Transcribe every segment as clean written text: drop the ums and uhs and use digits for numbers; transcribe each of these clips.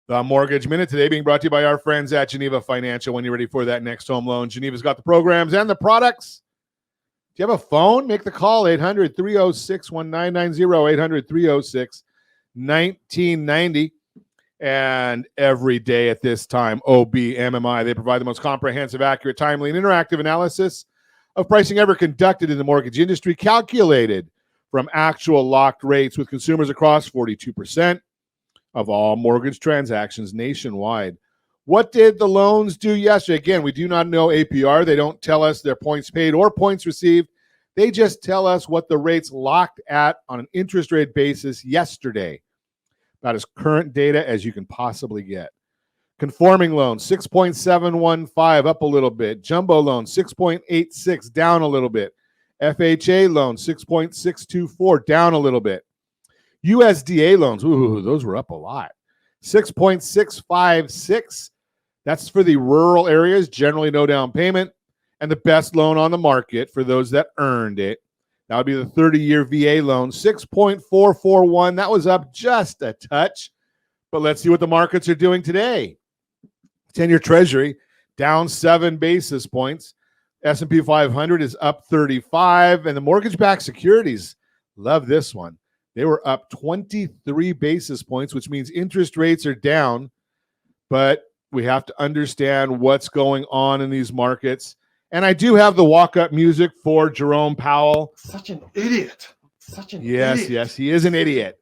The Mortgage Minute today being brought to you by our friends at Geneva Financial. When you're ready for that next home loan, Geneva's got the programs and the products. Do you have a phone? Make the call, 800-306-1990, 800-306-1990. And every day at this time, OBMMI, they provide the most comprehensive, accurate, timely, and interactive analysis of pricing ever conducted in the mortgage industry, calculated from actual locked rates with consumers across 42% of all mortgage transactions nationwide. What did the loans do yesterday? Again, we do not know APR. They don't tell us their points paid or points received. They just tell us what the rates locked at on an interest rate basis yesterday. About as current data as you can possibly get. Conforming loans, 6.715, up a little bit. Jumbo loans, 6.86, down a little bit. FHA loans, 6.624, down a little bit. USDA loans, ooh, those were up a lot. 6.656. That's for the rural areas, generally no down payment, and the best loan on the market for those that earned it. That would be the 30-year VA loan, 6.441. That was up just a touch. But let's see what the markets are doing today. 10-year Treasury down 7 basis points. S&P 500 is up 35. And the mortgage-backed securities, love this one. They were up 23 basis points, which means interest rates are down. But we have to understand what's going on in these markets. And I do have the walk-up music for Jerome Powell. Such an idiot. Yes, he is an idiot.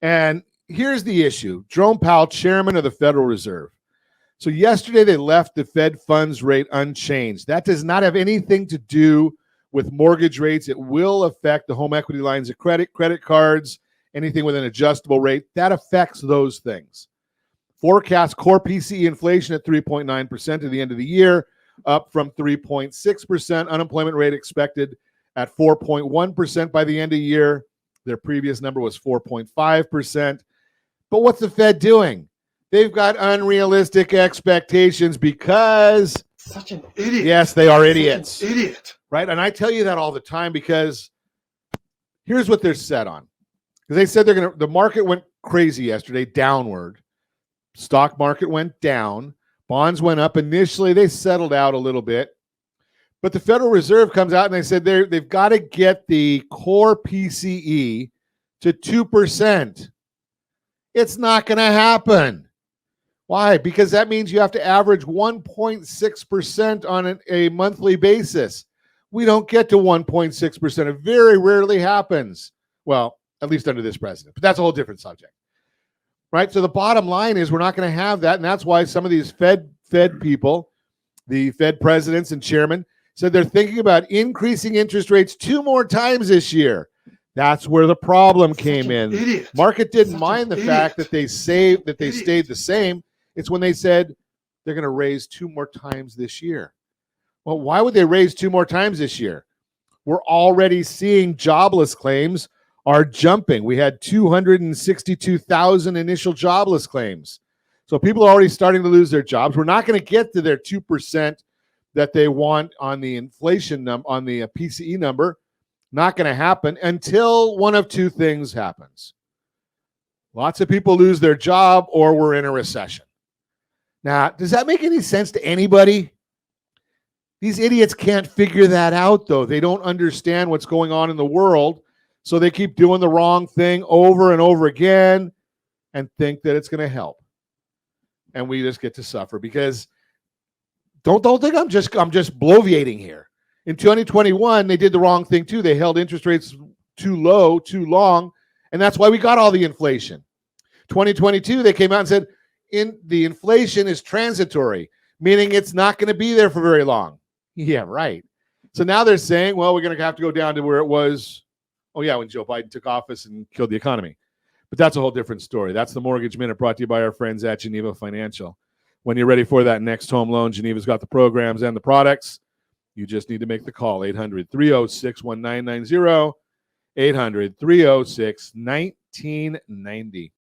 And here's the issue. Jerome Powell, chairman of the Federal Reserve. So yesterday they left the Fed funds rate unchanged. That does not have anything to do with mortgage rates. It will affect the home equity lines of credit, credit cards, anything with an adjustable rate. That affects those things. Forecast core PCE inflation at 3.9% at the end of the year, up from 3.6%. Unemployment rate expected at 4.1% by the end of the year. Their previous number was 4.5%. But what's the Fed doing? They've got unrealistic expectations because... Such an idiot. Yes, they are idiots. Such an idiot. Right? And I tell you that all the time because here's what they're set on. Because they said the market went crazy yesterday, downward. Stock market went down. Bonds went up. Initially, they settled out a little bit. But the Federal Reserve comes out and they said they've got to get the core PCE to 2%. It's not going to happen. Why? Because that means you have to average 1.6% on a monthly basis. We don't get to 1.6%. It very rarely happens. Well, at least under this president. But that's a whole different subject. Right? So the bottom line is we're not going to have that. And that's why some of these Fed people, the Fed presidents and chairmen, said they're thinking about increasing interest rates 2 more times this year. That's where the problem came in. Idiot. Market didn't mind the fact that they stayed the same. It's when they said they're going to raise 2 more times this year. Well, why would they raise 2 more times this year? We're already seeing jobless claims are jumping. We had 262,000 initial jobless claims. So people are already starting to lose their jobs. We're not going to get to their 2% that they want on the inflation on the PCE number. Not going to happen until one of 2 things happens. Lots of people lose their job or we're in a recession. Now, does that make any sense to anybody? These idiots can't figure that out, though. They don't understand what's going on in the world, so they keep doing the wrong thing over and over again and think that it's going to help. And we just get to suffer because don't think I'm just bloviating here. In 2021, they did the wrong thing too. They held interest rates too low, too long, and that's why we got all the inflation. 2022, they came out and said, the inflation is transitory, meaning it's not going to be there for very long. Yeah, right. So now they're saying, well, we're going to have to go down to where it was, when Joe Biden took office and killed the economy. But that's a whole different story. That's the Mortgage Minute brought to you by our friends at Geneva Financial. When you're ready for that next home loan, Geneva's got the programs and the products. You just need to make the call, 800-306-1990, 800-306-1990.